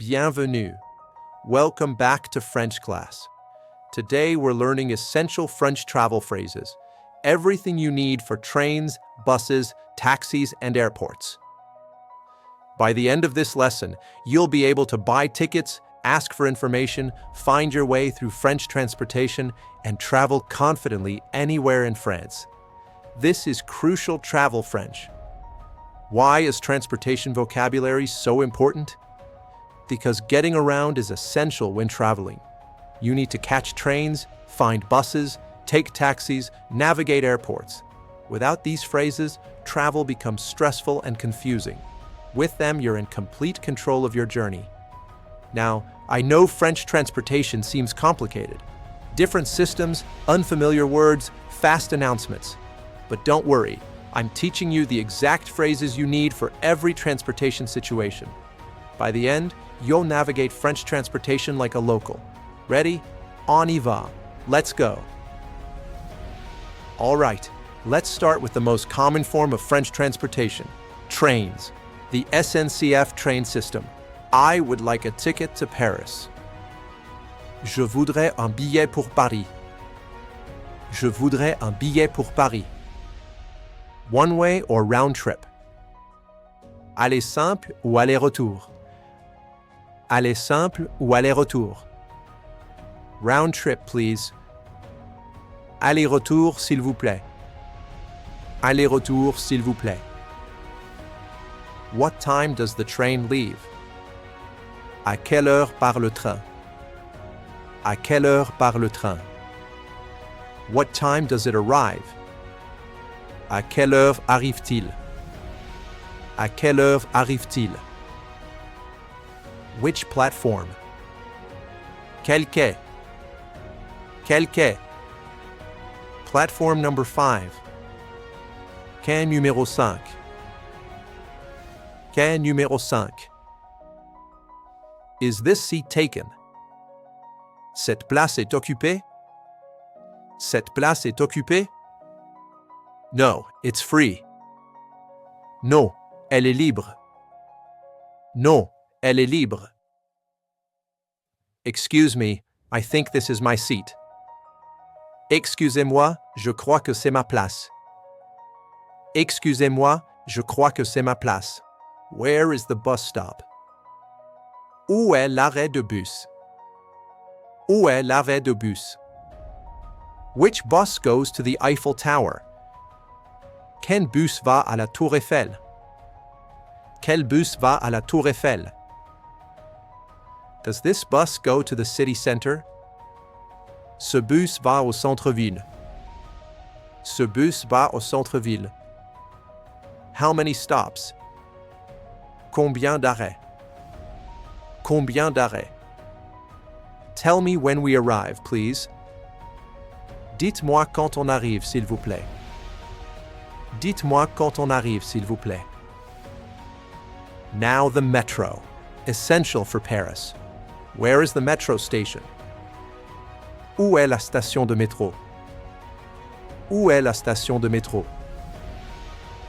Bienvenue. Welcome back to French class. Today we're learning essential French travel phrases. Everything you need for trains, buses, taxis, and airports. By the end of this lesson, you'll be able to buy tickets, ask for information, find your way through French transportation, and travel confidently anywhere in France. This is crucial travel French. Why is transportation vocabulary so important? Because getting around is essential when traveling. You need to catch trains, find buses, take taxis, navigate airports. Without these phrases, travel becomes stressful and confusing. With them, you're in complete control of your journey. Now, I know French transportation seems complicated. Different systems, unfamiliar words, fast announcements. But don't worry, I'm teaching you the exact phrases you need for every transportation situation. By the end, you'll navigate French transportation like a local. Ready? On y va. Let's go. All right, let's start with the most common form of French transportation, trains. The SNCF train system. I would like a ticket to Paris. Je voudrais un billet pour Paris. Je voudrais un billet pour Paris. One-way or round trip. Aller simple ou aller-retour. Aller simple ou aller-retour. Round trip, please. Aller-retour, s'il vous plaît. Aller-retour, s'il vous plaît. What time does the train leave? À quelle heure part le train? À quelle heure part le train? What time does it arrive? À quelle heure arrive-t-il? À quelle heure arrive-t-il? Which platform? Quel quai? Quel quai? Platform number 5. Quai numéro 5. Quai numéro 5. Is this seat taken? Cette place est occupée? Cette place est occupée? No, it's free. Non, elle est libre. Non, elle est libre. Excuse me, I think this is my seat. Excusez-moi, je crois que c'est ma place. Excusez-moi, je crois que c'est ma place. Where is the bus stop? Où est l'arrêt de bus? Où est l'arrêt de bus? Which bus goes to the Eiffel Tower? Quel bus va à la Tour Eiffel? Quel bus va à la Tour Eiffel? Does this bus go to the city center? Ce bus va au centre-ville. Ce bus va au centre-ville. How many stops? Combien d'arrêts? Combien d'arrêts? Tell me when we arrive, please. Dites-moi quand on arrive, s'il vous plaît. Dites-moi quand on arrive, s'il vous plaît. Now the metro. Essential for Paris. Where is the metro station? Où est la station de métro? Où est la station de métro?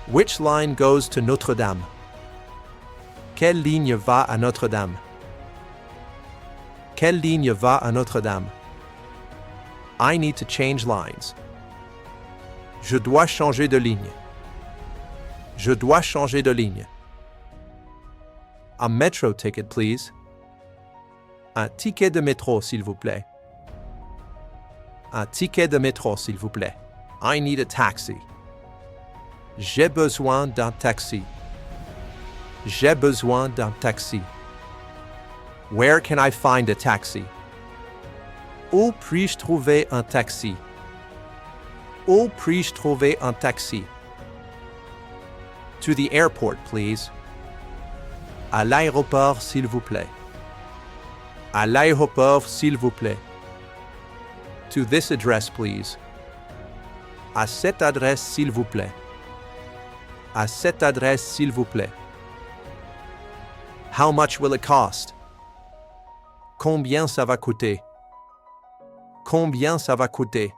Which line goes to Notre-Dame? Quelle ligne va à Notre-Dame? Quelle ligne va à Notre-Dame? I need to change lines. Je dois changer de ligne. Je dois changer de ligne. A metro ticket, please. Un ticket de métro, s'il vous plaît. Un ticket de métro, s'il vous plaît. I need a taxi. J'ai besoin d'un taxi. J'ai besoin d'un taxi. Where can I find a taxi? Où puis-je trouver un taxi? Où puis-je trouver un taxi? To the airport, please. À l'aéroport, s'il vous plaît. À l'aéroport, s'il vous plaît. To this address, please. À cette adresse, s'il vous plaît. À cette adresse, s'il vous plaît. How much will it cost? Combien ça va coûter? Combien ça va coûter?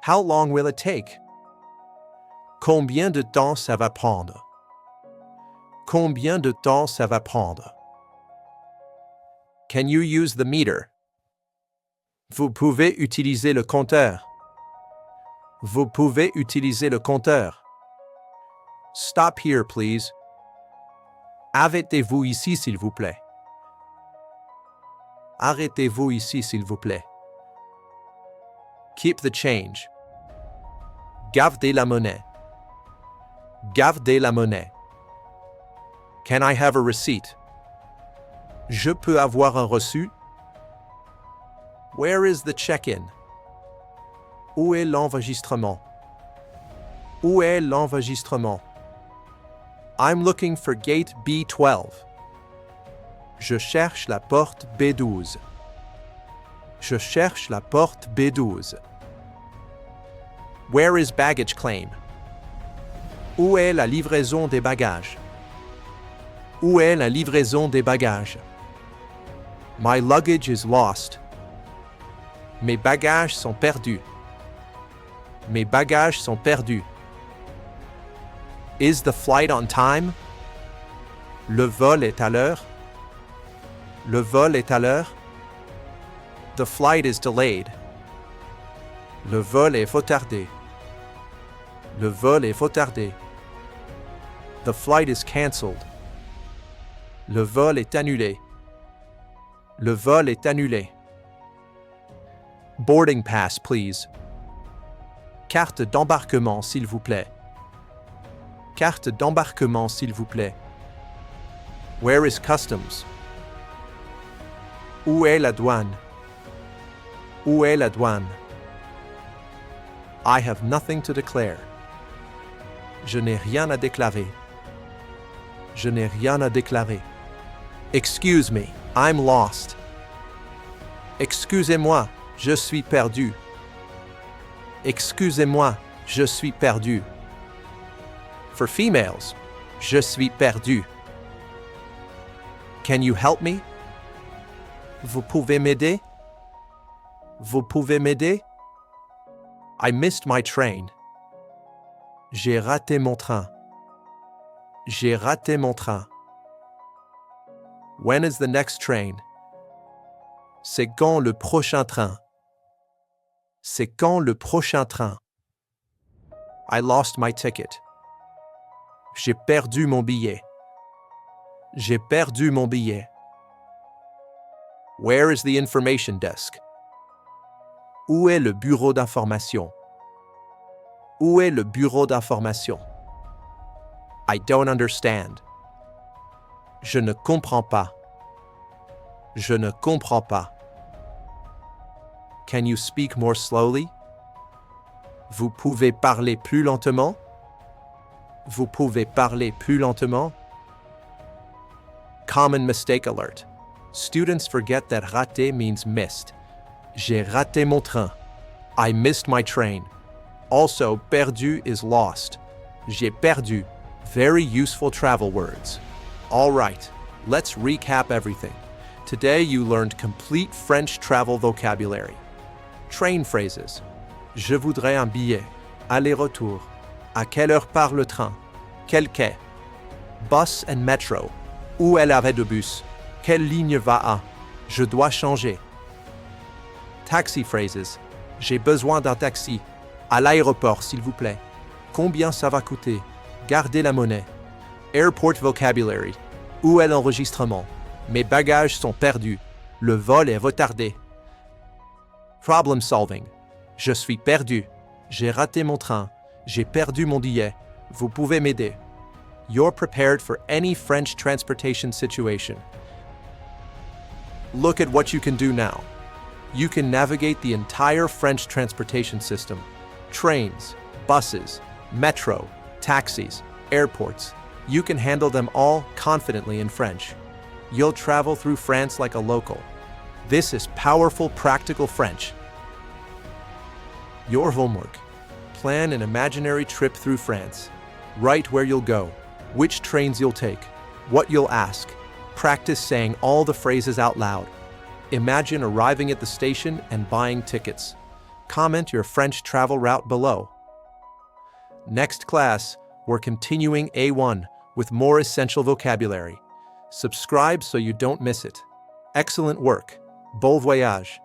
How long will it take? Combien de temps ça va prendre? Combien de temps ça va prendre? Can you use the meter? Vous pouvez utiliser le compteur. Vous pouvez utiliser le compteur. Stop here, please. Arrêtez-vous ici, s'il vous plaît. Arrêtez-vous ici, s'il vous plaît. Keep the change. Gardez la monnaie. Gardez la monnaie. Can I have a receipt? Je peux avoir un reçu? Where is the check-in? Où est l'enregistrement? Où est l'enregistrement? I'm looking for gate B12. Je cherche la porte B12. Je cherche la porte B12. Where is baggage claim? Où est la livraison des bagages? Où est la livraison des bagages? My luggage is lost. Mes bagages sont perdus. Mes bagages sont perdus. Is the flight on time? Le vol est à l'heure? Le vol est à l'heure? The flight is delayed. Le vol est retardé. Le vol est retardé. The flight is cancelled. Le vol est annulé. Le vol est annulé. Boarding pass, please. Carte d'embarquement, s'il vous plaît. Carte d'embarquement, s'il vous plaît. Where is customs? Où est la douane? Où est la douane? I have nothing to declare. Je n'ai rien à déclarer. Je n'ai rien à déclarer. Excuse me, I'm lost. Excusez-moi, je suis perdu. Excusez-moi, je suis perdu. For females, je suis perdu. Can you help me? Vous pouvez m'aider? Vous pouvez m'aider? I missed my train. J'ai raté mon train. J'ai raté mon train. When is the next train? C'est quand le prochain train? C'est quand le prochain train? I lost my ticket. J'ai perdu mon billet. J'ai perdu mon billet. Where is the information desk? Où est le bureau d'information? Où est le bureau d'information? I don't understand. Je ne comprends pas. Je ne comprends pas. Can you speak more slowly? Vous pouvez parler plus lentement? Vous pouvez parler plus lentement? Common mistake alert. Students forget that raté means missed. J'ai raté mon train. I missed my train. Also, perdu is lost. J'ai perdu. Very useful travel words. All right, let's recap everything. Today you learned complete French travel vocabulary. Train phrases. Je voudrais un billet. Aller-retour. À quelle heure part le train? Quel quai? Bus and metro. Où est l'arrêt de bus? Quelle ligne va à? Je dois changer. Taxi phrases. J'ai besoin d'un taxi. À l'aéroport, s'il vous plaît. Combien ça va coûter? Gardez la monnaie. Airport vocabulary. Où est l'enregistrement? Mes bagages sont perdus. Le vol est retardé. Problem solving. Je suis perdu. J'ai raté mon train. J'ai perdu mon billet. Vous pouvez m'aider. You're prepared for any French transportation situation. Look at what you can do now. You can navigate the entire French transportation system. Trains, buses, metro, taxis, airports. You can handle them all confidently in French. You'll travel through France like a local. This is powerful, practical French. Your homework. Plan an imaginary trip through France. Write where you'll go, which trains you'll take, what you'll ask. Practice saying all the phrases out loud. Imagine arriving at the station and buying tickets. Comment your French travel route below. Next class, we're continuing A1 with more essential vocabulary. Subscribe so you don't miss it. Excellent work. Bon voyage.